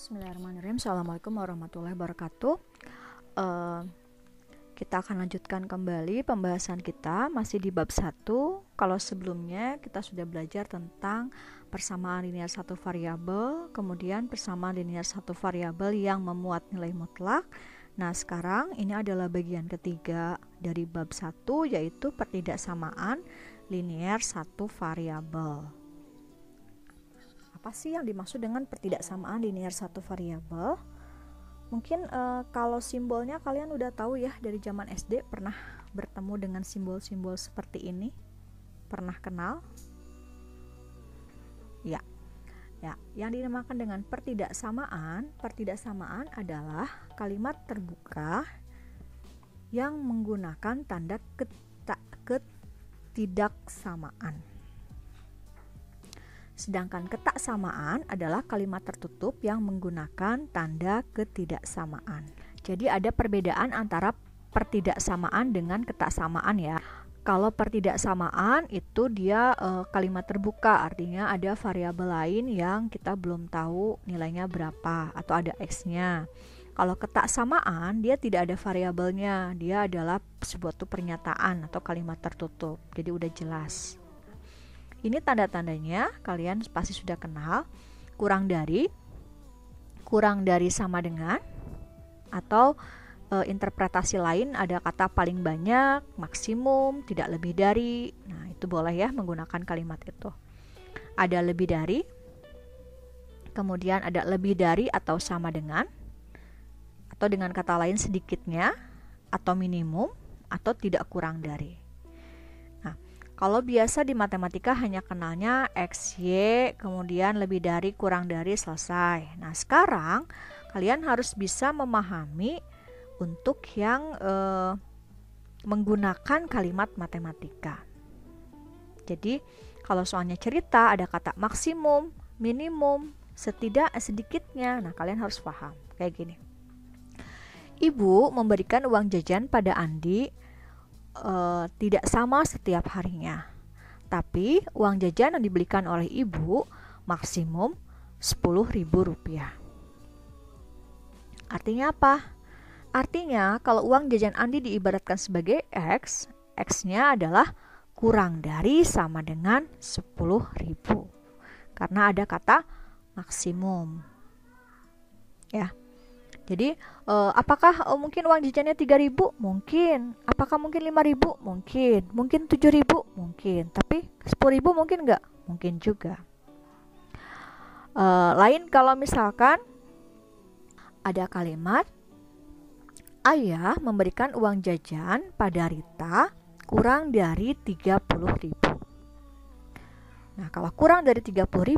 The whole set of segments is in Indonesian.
Bismillahirrahmanirrahim. Assalamualaikum warahmatullahi wabarakatuh. Kita akan lanjutkan kembali pembahasan kita masih di bab 1. Kalau sebelumnya kita sudah belajar tentang persamaan linear satu variabel, kemudian persamaan linear satu variabel yang memuat nilai mutlak. Nah, sekarang ini adalah bagian ketiga dari bab 1, yaitu pertidaksamaan linear satu variabel. Apa sih yang dimaksud dengan pertidaksamaan linear satu variabel? Mungkin kalau simbolnya kalian udah tahu ya, dari zaman SD pernah bertemu dengan simbol-simbol seperti ini? Pernah kenal? Ya. Yang dinamakan dengan pertidaksamaan adalah kalimat terbuka yang menggunakan tanda ketidaksamaan. Sedangkan ketaksamaan adalah kalimat tertutup yang menggunakan tanda ketidaksamaan. Jadi ada perbedaan antara pertidaksamaan dengan ketaksamaan ya. Kalau pertidaksamaan itu dia kalimat terbuka, artinya ada variabel lain yang kita belum tahu nilainya berapa atau ada X-nya. Kalau ketaksamaan dia tidak ada variabelnya, dia adalah sebuah pernyataan atau kalimat tertutup. Jadi udah jelas. Ini tanda-tandanya kalian pasti sudah kenal. Kurang dari sama dengan, atau interpretasi lain ada kata paling banyak, maksimum, tidak lebih dari. Nah, itu boleh ya menggunakan kalimat itu. Ada lebih dari, kemudian ada lebih dari atau sama dengan, atau dengan kata lain sedikitnya, atau minimum, atau tidak kurang dari. Kalau biasa di matematika hanya kenalnya X, Y, kemudian lebih dari, kurang dari, selesai. Nah, sekarang kalian harus bisa memahami untuk yang menggunakan kalimat matematika. Jadi, kalau soalnya cerita ada kata maksimum, minimum, sedikitnya. Nah, kalian harus paham. Kayak gini. Ibu memberikan uang jajan pada Andi tidak sama setiap harinya, tapi uang jajan yang dibelikan oleh ibu maksimum Rp10.000. Artinya apa? Artinya kalau uang jajan Andi diibaratkan sebagai X, X-nya adalah kurang dari sama dengan 10.000, karena ada kata maksimum ya. Jadi apakah mungkin uang jajannya 3.000? Mungkin. Apakah mungkin 5.000? Mungkin. Mungkin 7.000? Mungkin. Tapi 10.000 mungkin enggak? Mungkin juga. Lain kalau misalkan ada kalimat ayah memberikan uang jajan pada Rita kurang dari 30.000. Nah, kalau kurang dari 30.000,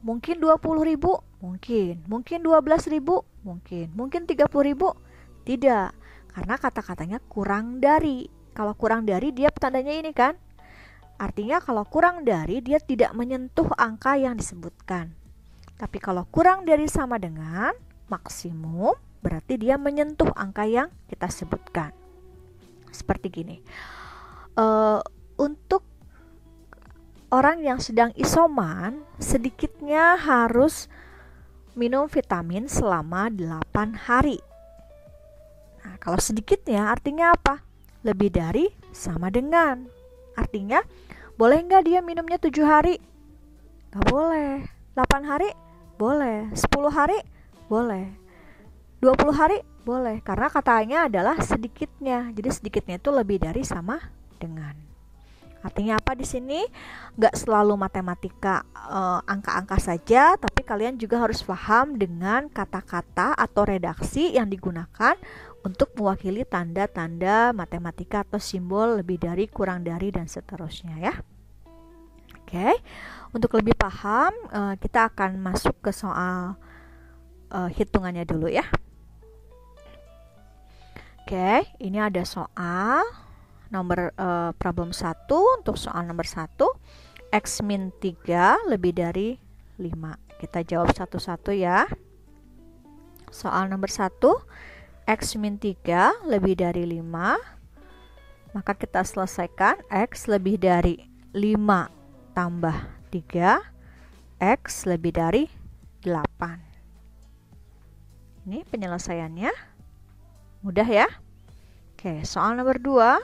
mungkin 20.000, mungkin 12.000, mungkin 30.000, tidak, karena kata-katanya kurang dari. Kalau kurang dari dia tandanya ini kan, artinya kalau kurang dari dia tidak menyentuh angka yang disebutkan. Tapi kalau kurang dari sama dengan maksimum, berarti dia menyentuh angka yang kita sebutkan. Seperti gini, untuk orang yang sedang isoman, sedikitnya harus minum vitamin selama 8 hari. Nah, kalau sedikitnya artinya apa? Lebih dari, sama dengan. Artinya, boleh nggak dia minumnya 7 hari? Nggak boleh. 8 hari? Boleh. 10 hari? Boleh. 20 hari? Boleh. Karena katanya adalah sedikitnya. Jadi sedikitnya itu lebih dari, sama dengan. Artinya apa di sini? Nggak selalu matematika angka-angka saja, tapi kalian juga harus paham dengan kata-kata atau redaksi yang digunakan untuk mewakili tanda-tanda matematika atau simbol lebih dari, kurang dari, dan seterusnya ya. Oke, untuk lebih paham kita akan masuk ke soal hitungannya dulu ya. Oke, ini ada soal nomor problem 1. Untuk soal nomor 1, X min 3 lebih dari 5. Kita jawab satu-satu ya. Soal nomor 1, X min 3 lebih dari 5. Maka kita selesaikan X lebih dari 5 tambah 3, X lebih dari 8. Ini penyelesaiannya mudah ya. Oke, soal nomor 2.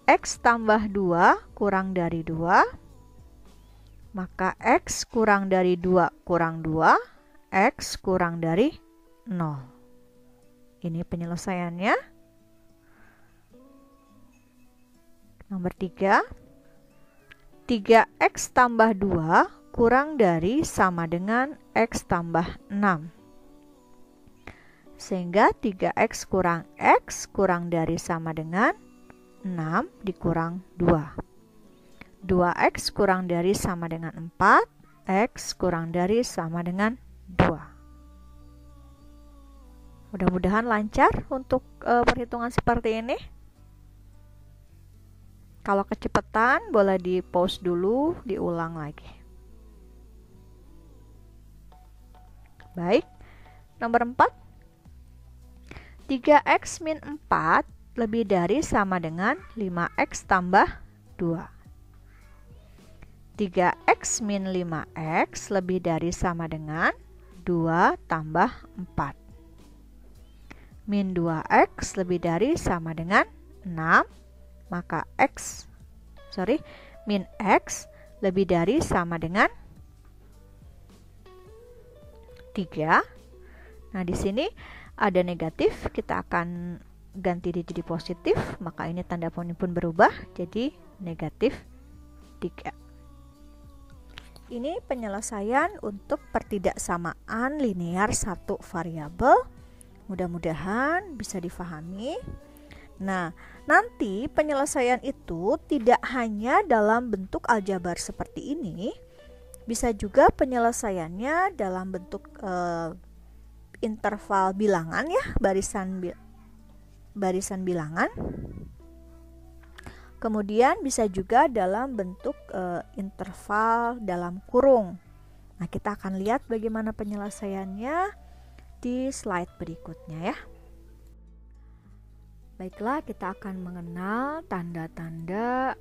X tambah 2 kurang dari 2. Maka X kurang dari 2 kurang 2. X kurang dari 0. Ini penyelesaiannya. Nomor 3. 3X tambah 2 kurang dari sama dengan X tambah 6. Sehingga 3X kurang X kurang dari sama dengan 6 dikurang 2. 2X kurang dari sama dengan 4. X kurang dari sama dengan 2. Mudah-mudahan lancar untuk perhitungan seperti ini. Kalau kecepatan boleh di pause dulu, diulang lagi. Baik, nomor 4. 3X min 4 lebih dari sama dengan 5X tambah 2. 3X min 5X lebih dari sama dengan 2 tambah 4. Min 2X lebih dari sama dengan 6. Maka min X lebih dari sama dengan 3. Nah, di sini ada negatif, kita akan ganti dia jadi positif, maka ini tanda poin pun berubah jadi negatif 3. Ini penyelesaian untuk pertidaksamaan linear satu variabel. Mudah-mudahan bisa difahami. Nah, nanti penyelesaian itu tidak hanya dalam bentuk aljabar seperti ini, bisa juga penyelesaiannya dalam bentuk interval bilangan ya, barisan bilangan. Kemudian bisa juga dalam bentuk interval dalam kurung. Nah, kita akan lihat bagaimana penyelesaiannya di slide berikutnya ya. Baiklah, kita akan mengenal tanda-tanda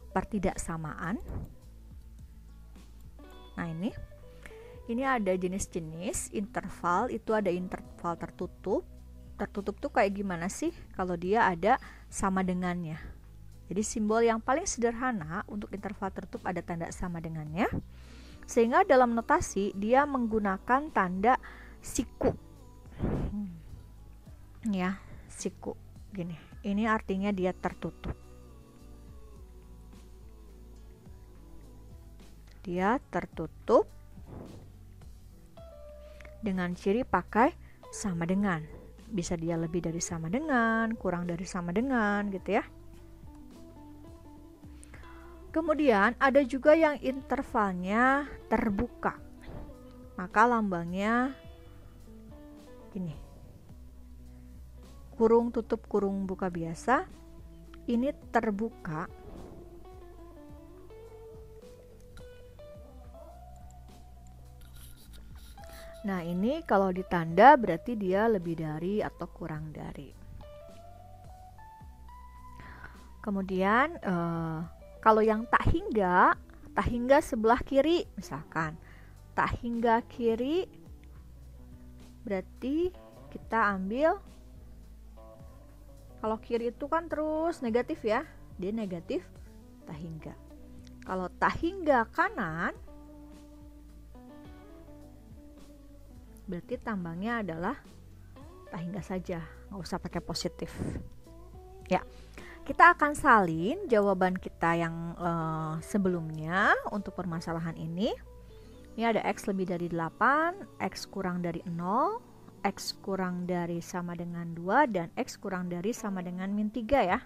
pertidaksamaan. Nah, ini ada jenis-jenis interval. Itu ada interval tertutup. Tertutup tuh kayak gimana sih? Kalau dia ada sama dengannya. Jadi simbol yang paling sederhana untuk interval tertutup ada tanda sama dengannya. Sehingga dalam notasi dia menggunakan tanda siku. Ya, siku gini. Ini artinya dia tertutup. Dia tertutup dengan ciri pakai sama dengan. Bisa dia lebih dari sama dengan, kurang dari sama dengan gitu ya. Kemudian ada juga yang intervalnya terbuka. Maka lambangnya gini. Kurung tutup kurung buka biasa. Ini terbuka. Nah, ini kalau ditanda berarti dia lebih dari atau kurang dari. Kemudian kalau yang tak hingga sebelah kiri misalkan. Tak hingga kiri berarti kita ambil, kalau kiri itu kan terus negatif ya, dia negatif tak hingga. Kalau tak hingga kanan berarti tambangnya adalah tak hingga saja, nggak usah pakai positif. Ya, kita akan salin jawaban kita yang sebelumnya untuk permasalahan ini. Ini ada X lebih dari 8, X kurang dari 0, X kurang dari sama dengan 2, dan X kurang dari sama dengan min 3 ya.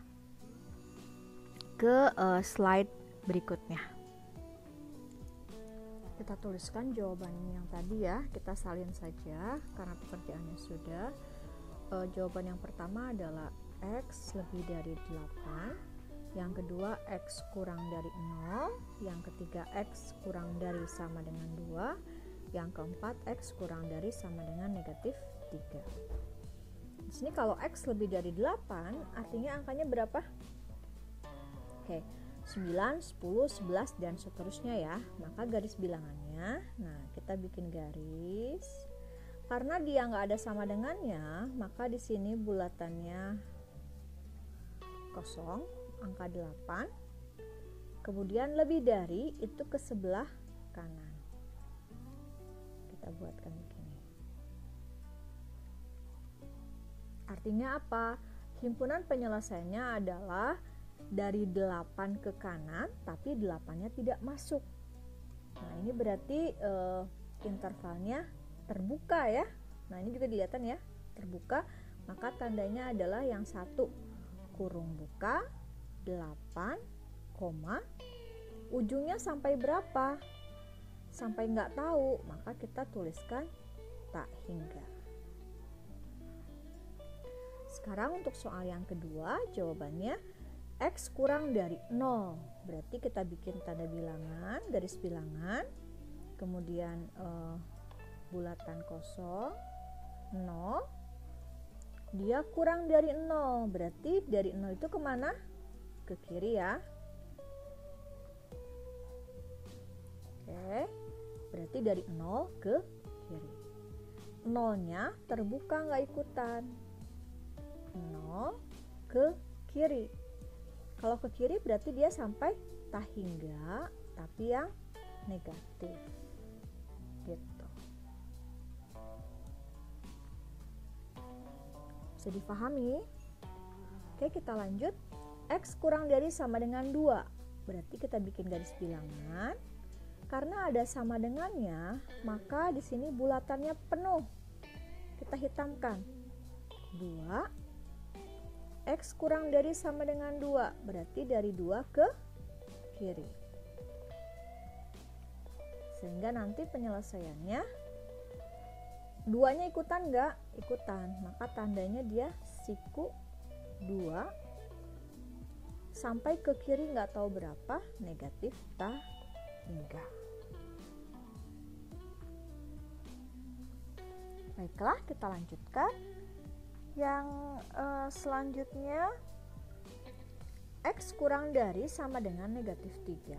Ke slide berikutnya. Kita tuliskan jawabannya yang tadi ya, kita salin saja karena pekerjaannya sudah. Jawaban yang pertama adalah X lebih dari 8, yang kedua X kurang dari 0, yang ketiga X kurang dari sama dengan 2, yang keempat X kurang dari sama dengan negatif 3. Di sini kalau X lebih dari 8 artinya angkanya berapa? Oke, 9, 10, 11 dan seterusnya ya. Maka garis bilangannya, nah kita bikin garis Karena dia nggak ada sama dengannya, maka di sini bulatannya kosong, angka 8. Kemudian lebih dari itu ke sebelah kanan. Kita buatkan begini. Artinya apa? Himpunan penyelesaiannya adalah dari 8 ke kanan, tapi 8-nya tidak masuk. Nah, ini berarti intervalnya terbuka ya. Nah, ini juga kelihatan ya, terbuka. Maka tandanya adalah yang satu kurung buka 8, ujungnya sampai berapa? Sampai nggak tahu, maka kita tuliskan tak hingga. Sekarang untuk soal yang kedua, jawabannya X kurang dari 0. Berarti kita bikin tanda bilangan, garis bilangan, kemudian bulatan kosong, 0. Dia kurang dari 0, berarti dari 0 itu kemana? Ke kiri ya. Oke, berarti dari 0 ke kiri. 0-nya terbuka nggak ikutan. 0 ke kiri. Kalau ke kiri berarti dia sampai tak hingga, tapi yang negatif. Gitu. Bisa dipahami? Oke, kita lanjut. X kurang dari sama dengan 2. Berarti kita bikin garis bilangan. Karena ada sama dengannya, maka di sini bulatannya penuh. Kita hitamkan. 2. X kurang dari sama dengan 2. Berarti dari 2 ke kiri. Sehingga nanti penyelesaiannya 2-nya ikutan nggak? Ikutan. Maka tandanya dia siku 2 sampai ke kiri nggak tahu berapa, negatif tak hingga. Baiklah, kita lanjutkan. Yang selanjutnya, X kurang dari sama dengan negatif 3.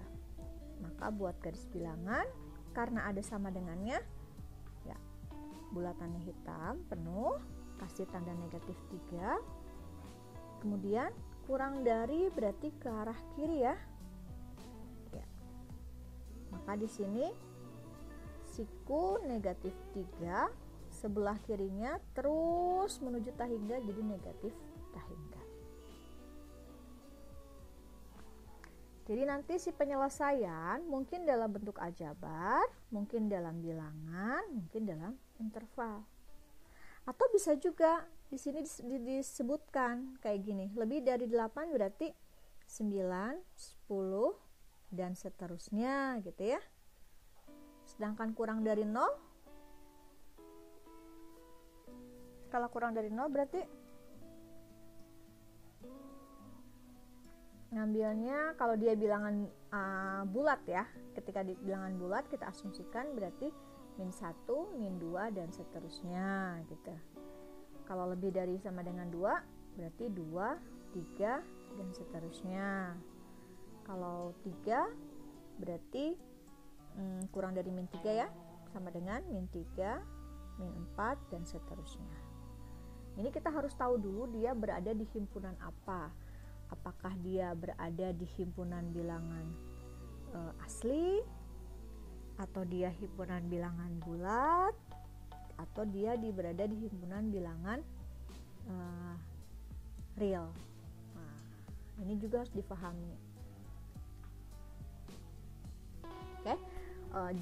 Maka buat garis bilangan, karena ada sama dengannya, ya, bulatannya hitam, penuh, kasih tanda negatif 3. Kemudian kurang dari berarti ke arah kiri ya. Maka di sini siku negatif 3, sebelah kirinya terus menuju tak hingga, jadi negatif tak hingga. Jadi nanti si penyelesaian mungkin dalam bentuk aljabar, mungkin dalam bilangan, mungkin dalam interval. Atau bisa juga di sini disebutkan kayak gini, lebih dari 8 berarti 9, 10 dan seterusnya gitu ya. Sedangkan kurang dari 0, kalau kurang dari 0 berarti ngambilnya, kalau dia bilangan bulat ya, ketika di bilangan bulat kita asumsikan berarti min 1, min 2 dan seterusnya gitu. Kalau lebih dari sama dengan 2 berarti 2, 3 dan seterusnya. Kalau 3 berarti kurang dari min 3 ya, sama dengan min 3, min 4 dan seterusnya. Ini kita harus tahu dulu dia berada di himpunan apa. Apakah dia berada di himpunan bilangan asli, atau dia himpunan bilangan bulat, atau dia berada di himpunan bilangan real. Nah, ini juga harus dipahami. Oke,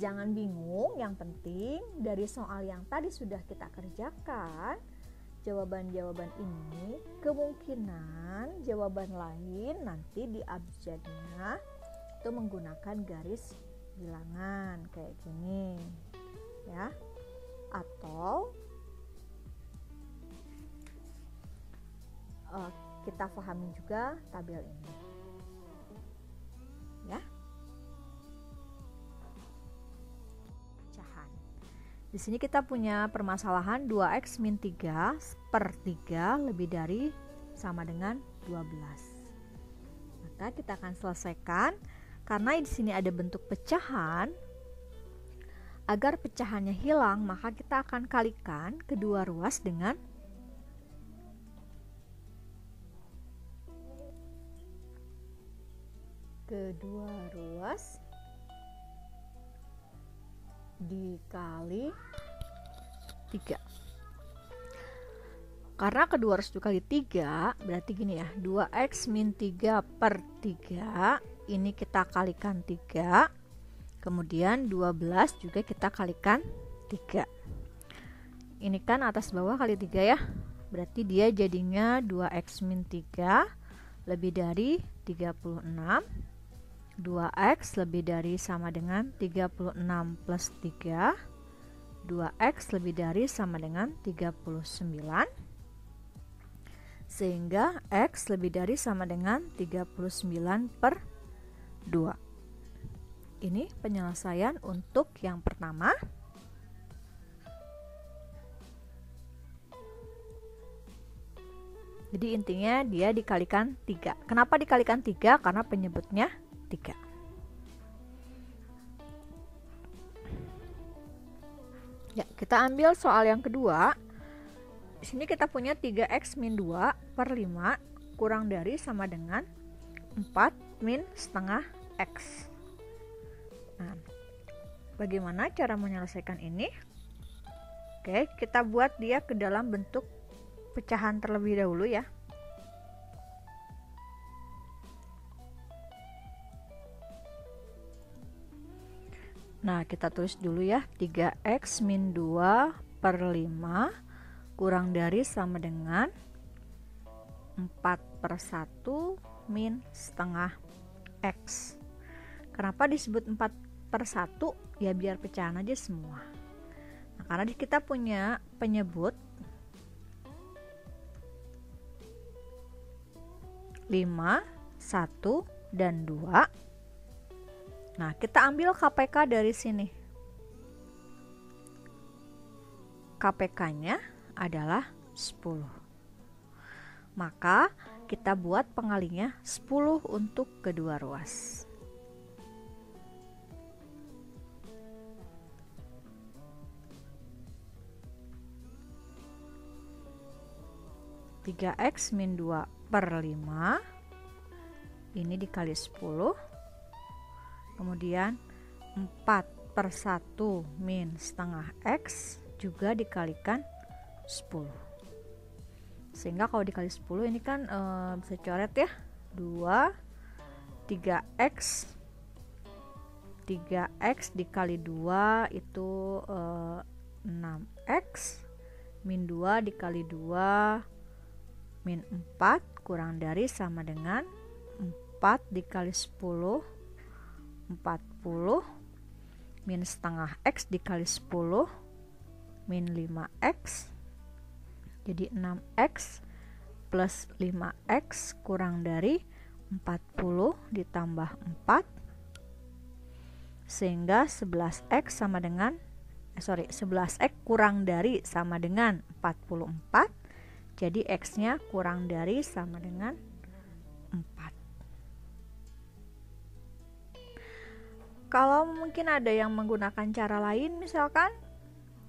jangan bingung. Yang penting dari soal yang tadi sudah kita kerjakan, jawaban-jawaban ini kemungkinan jawaban lain nanti di abjadnya itu menggunakan garis bilangan kayak gini ya, atau kita pahami juga tabel ini ya. Pecahan. Di sini kita punya permasalahan 2x min 3 per 3 lebih dari sama dengan 12. Maka kita akan selesaikan, karena di sini ada bentuk pecahan, Agar pecahannya hilang, maka kita akan kalikan kedua ruas dengan dikali 3. Karena kedua ruas dikali 3, berarti gini ya, 2x min 3 per 3, ini kita kalikan 3, kemudian 12 juga kita kalikan 3. Ini kan atas bawah kali 3 ya, berarti dia jadinya 2x min 3 lebih dari 36, 2x lebih dari sama dengan 36 plus 3, 2x lebih dari sama dengan 39, sehingga x lebih dari sama dengan 39 per 2. Ini penyelesaian untuk yang pertama. Jadi intinya dia dikalikan 3. Kenapa dikalikan 3? Karena penyebutnya 3. Ya, kita ambil soal yang kedua. Di sini kita punya 3x min 2 per 5 kurang dari sama dengan 4 min setengah x. Nah, bagaimana cara menyelesaikan ini? Oke, kita buat dia ke dalam bentuk pecahan terlebih dahulu ya. Nah, kita tulis dulu ya, 3x min 2 per 5 kurang dari sama dengan 4/1 min setengah x. Kenapa disebut 4/1? Ya biar pecahan aja semua. Nah, karena kita punya penyebut 5, 1, dan 2. Nah, kita ambil KPK dari sini. KPK-nya adalah 10. Maka kita buat pengalinya 10 untuk kedua ruas. Tiga x min 2 per 5 ini dikali 10, kemudian 4/1 min setengah x juga dikalikan 10, sehingga kalau dikali 10 ini kan bisa coret ya, 2 3x dikali 2 itu 6x min 2 dikali 2 min 4 kurang dari sama dengan 4 dikali 10 40 min setengah x dikali 10 min 5x, jadi 6x plus 5x kurang dari 40 ditambah 4, sehingga 11x sama dengan 11x kurang dari sama dengan 44, jadi x nya kurang dari sama dengan 4. Kalau mungkin ada yang menggunakan cara lain misalkan,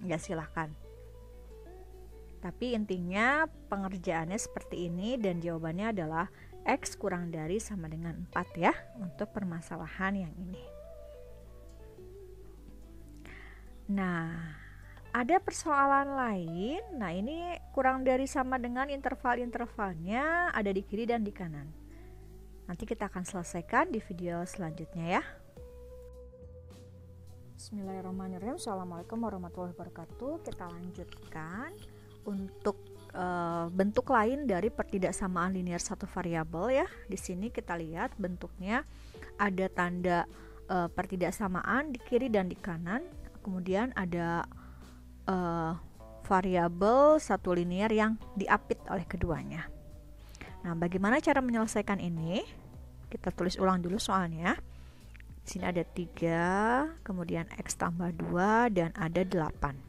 ya silahkan. Tapi intinya pengerjaannya seperti ini dan jawabannya adalah x kurang dari sama dengan 4 ya untuk permasalahan yang ini. Nah, ada persoalan lain. Nah, ini kurang dari sama dengan interval-intervalnya ada di kiri dan di kanan. Nanti kita akan selesaikan di video selanjutnya ya. Bismillahirrahmanirrahim. Assalamualaikum warahmatullahi wabarakatuh. Kita lanjutkan untuk bentuk lain dari pertidaksamaan linear satu variabel ya. Di sini kita lihat bentuknya ada tanda pertidaksamaan di kiri dan di kanan. Kemudian ada variabel satu linear yang diapit oleh keduanya. Nah, bagaimana cara menyelesaikan ini? Kita tulis ulang dulu soalnya. Di sini ada 3, kemudian x tambah 2, dan ada 8.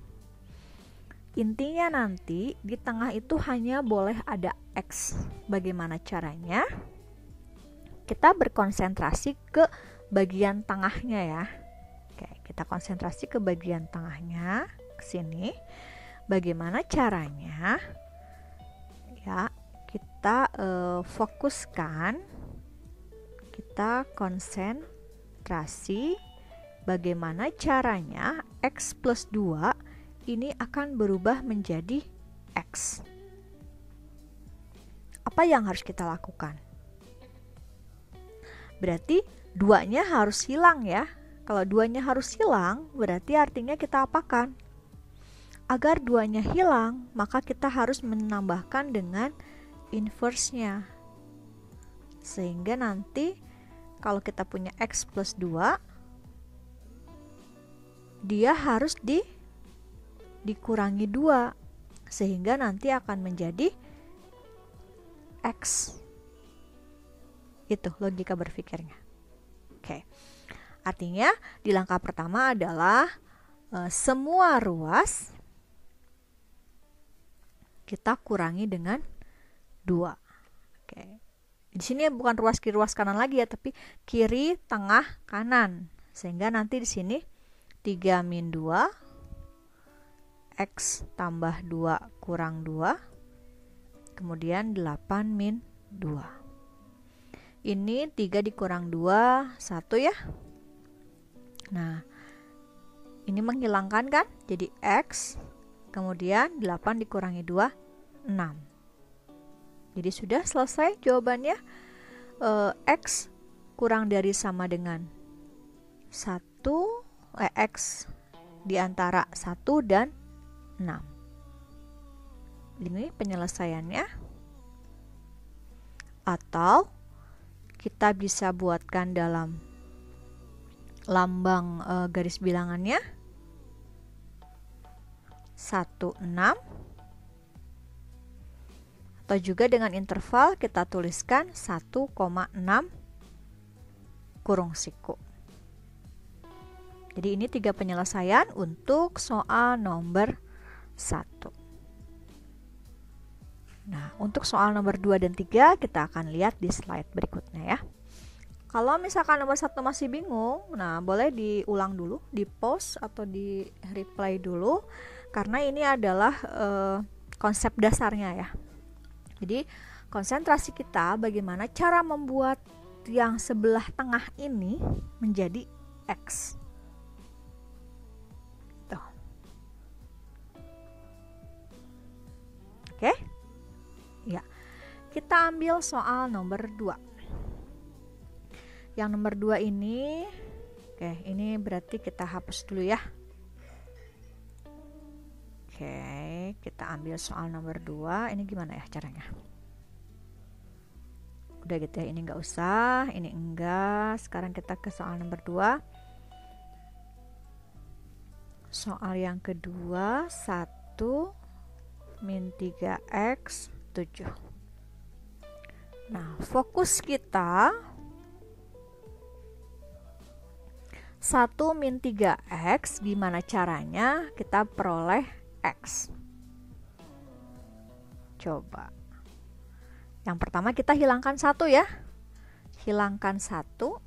Intinya nanti di tengah itu hanya boleh ada x. Bagaimana caranya? Kita berkonsentrasi ke bagian tengahnya ya. Oke, kita konsentrasi ke bagian tengahnya, ke sini. Bagaimana caranya? Ya, kita fokuskan, kita konsentrasi bagaimana caranya X plus 2 ini akan berubah menjadi X. Apa yang harus kita lakukan? Berarti 2-nya harus hilang ya. Kalau 2-nya harus hilang, berarti artinya kita apakan? Agar 2-nya hilang, maka kita harus menambahkan dengan inverse-nya. Sehingga nanti kalau kita punya X plus 2, dia harus dikurangi 2. Sehingga nanti akan menjadi X. Itu logika berpikirnya. Oke. Artinya di langkah pertama adalah semua ruas kita kurangi dengan 2. Oke. Di sini bukan ruas kiri ruas kanan lagi ya, tapi kiri, tengah, kanan. Sehingga nanti di sini 3 min 2 X tambah 2 kurang 2, kemudian 8 min 2. Ini 3 dikurang 2, 1 ya. Nah, ini menghilangkan kan? Jadi X, kemudian 8 dikurangi 2, 6. Jadi sudah selesai jawabannya. X kurang dari sama dengan 1, X di antara 1 dan 6. Ini penyelesaiannya. Atau kita bisa buatkan dalam lambang garis bilangannya 1, 6. Atau juga dengan interval kita tuliskan 1,6 kurung siku. Jadi ini 3 penyelesaian untuk soal nomor 1. Nah, untuk soal nomor 2 dan 3 kita akan lihat di slide berikutnya ya. Kalau misalkan nomor 1 masih bingung, nah boleh diulang dulu, di pause atau di replay dulu, karena ini adalah konsep dasarnya ya. Jadi konsentrasi kita bagaimana cara membuat yang sebelah tengah ini menjadi X. Tuh. Oke? Ya. Kita ambil soal nomor 2. Yang nomor 2 ini, oke, ini berarti kita hapus dulu ya. Oke, kita ambil soal nomor 2. Ini gimana ya caranya? Udah gitu ya, ini nggak usah, ini enggak. Sekarang kita ke soal nomor 2. Soal yang kedua, 1 min 3x 7. Nah, fokus kita 1 min 3x, gimana caranya kita peroleh X. Coba. Yang pertama kita hilangkan 1 ya. Hilangkan 1.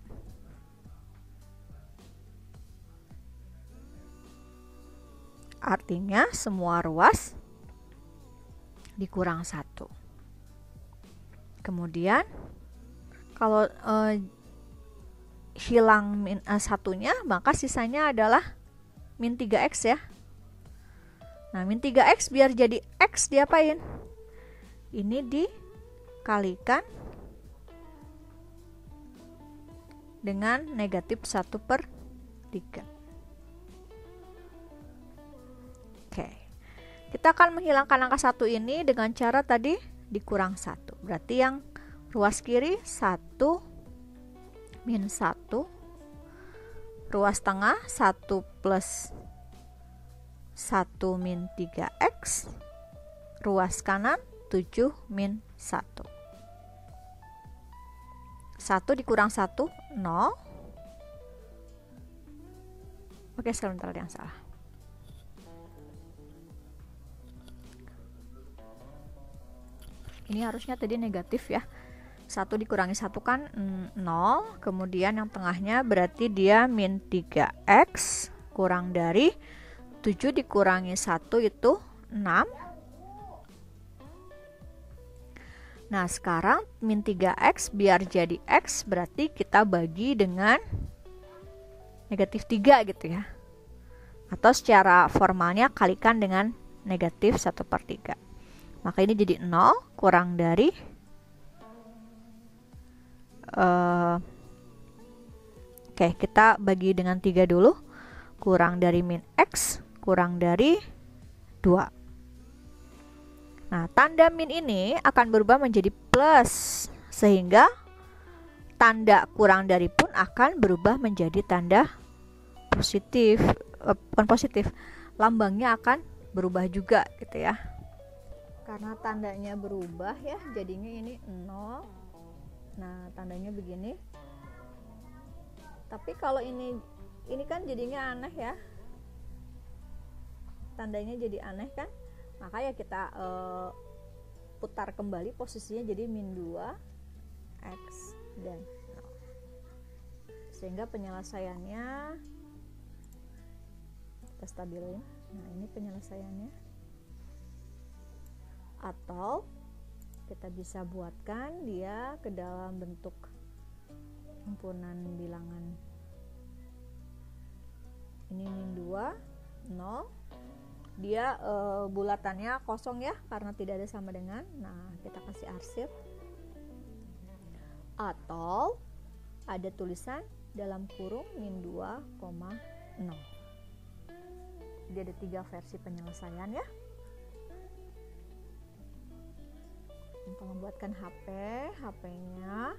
Artinya semua ruas dikurang 1. Kemudian kalau hilang min 1-nya, maka sisanya adalah min 3x ya. Nah, min 3x biar jadi X diapain? Ini dikalikan dengan negatif 1/3. Oke. Kita akan menghilangkan angka 1 ini dengan cara tadi dikurang 1. Berarti yang ruas kiri 1 min 1, ruas tengah 1 plus 1 min 3x, ruas kanan 7 min 1. 1 dikurang 1, 0. Oke, sebentar ada yang salah. Ini harusnya tadi negatif ya. 1 dikurangi 1 kan 0, kemudian yang tengahnya berarti dia min 3x kurang dari 7 dikurangi 1 itu 6. Nah, sekarang min 3x biar jadi x berarti kita bagi dengan negatif 3 gitu ya. Atau secara formalnya kalikan dengan negatif 1/3. Maka ini jadi 0 kurang dari oke, kita bagi dengan 3 dulu. Kurang dari min x kurang dari 2. Nah, tanda min ini akan berubah menjadi plus, sehingga tanda kurang dari pun akan berubah menjadi tanda positif. Bukan positif, lambangnya akan berubah juga gitu ya. Karena tandanya berubah ya, jadinya ini 0. Nah, tandanya begini. Tapi kalau ini kan jadinya aneh ya. Tandanya jadi aneh kan? Maka ya kita putar kembali posisinya jadi min 2 x dan 0. Sehingga penyelesaiannya kita stabilin. Nah, ini penyelesaiannya. Atau kita bisa buatkan dia ke dalam bentuk himpunan bilangan. Ini min 2 0. Dia bulatannya kosong ya, karena tidak ada sama dengan. Nah, kita kasih arsip. Atau ada tulisan dalam kurung min 2,0. Jadi ada 3 versi penyelesaian ya. Untuk membuatkan HP-nya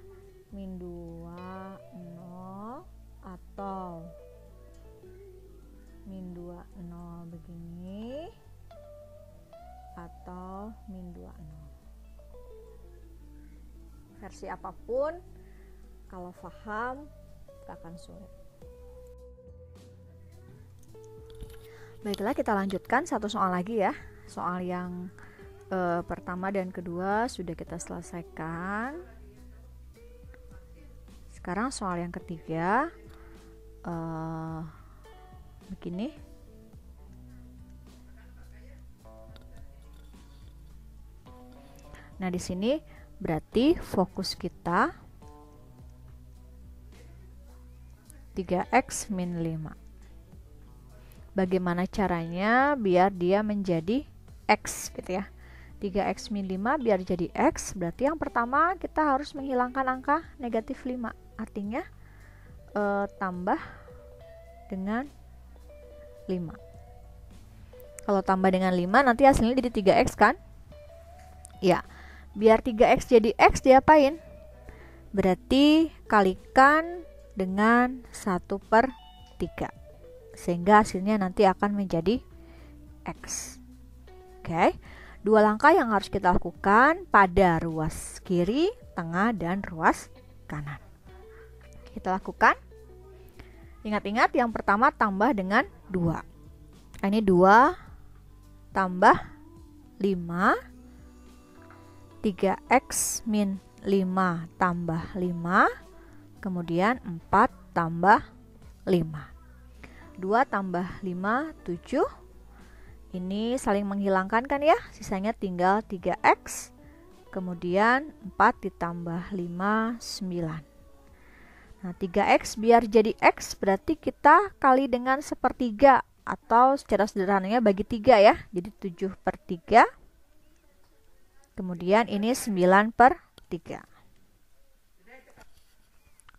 min 2 0 atau min 2 0 begini, atau min 2 0. Versi apapun, kalau paham gak akan sulit. Baiklah, kita lanjutkan satu soal lagi ya. Soal yang pertama dan kedua sudah kita selesaikan. Sekarang soal yang ketiga. Begini. Nah, di sini berarti fokus kita 3x min 5. Bagaimana caranya biar dia menjadi x gitu ya. 3x min 5 biar jadi x, berarti yang pertama kita harus menghilangkan angka negatif 5. Artinya tambah dengan 5. Kalau tambah dengan 5 nanti hasilnya jadi 3x kan? Ya, biar 3x jadi x diapain? Berarti kalikan dengan 1/3. Sehingga hasilnya nanti akan menjadi x. Oke. 2 langkah yang harus kita lakukan pada ruas kiri, tengah, dan ruas kanan. Kita lakukan. Ingat-ingat yang pertama tambah dengan 2. Ini 2 tambah 5. 3x min 5 tambah 5. Kemudian 4 tambah 5. 2 tambah 5, 7. Ini saling menghilangkan kan ya. Sisanya tinggal 3x. Kemudian 4 ditambah 5, 9. Nah, 3x biar jadi x berarti kita kali dengan 1/3, atau secara sederhananya bagi 3 ya. Jadi 7/3. Kemudian ini 9/3.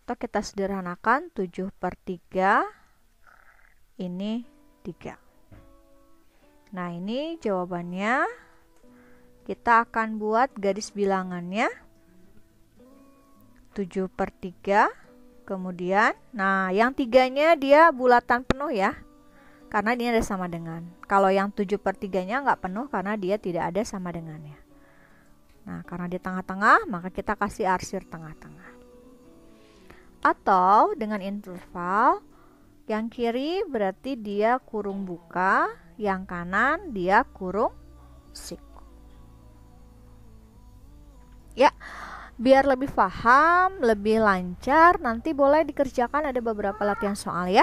Atau kita sederhanakan 7/3, ini 3. Nah, ini jawabannya. Kita akan buat garis bilangannya 7/3. Kemudian, nah yang 3-nya dia bulatan penuh ya, karena ini ada sama dengan. Kalau yang 7/3-nya nggak penuh karena dia tidak ada sama dengannya. Nah, karena di tengah-tengah, maka kita kasih arsir tengah-tengah. Atau dengan interval, yang kiri berarti dia kurung buka, yang kanan dia kurung siku. Ya, Biar lebih paham, lebih lancar, nanti boleh dikerjakan ada beberapa latihan soal ya.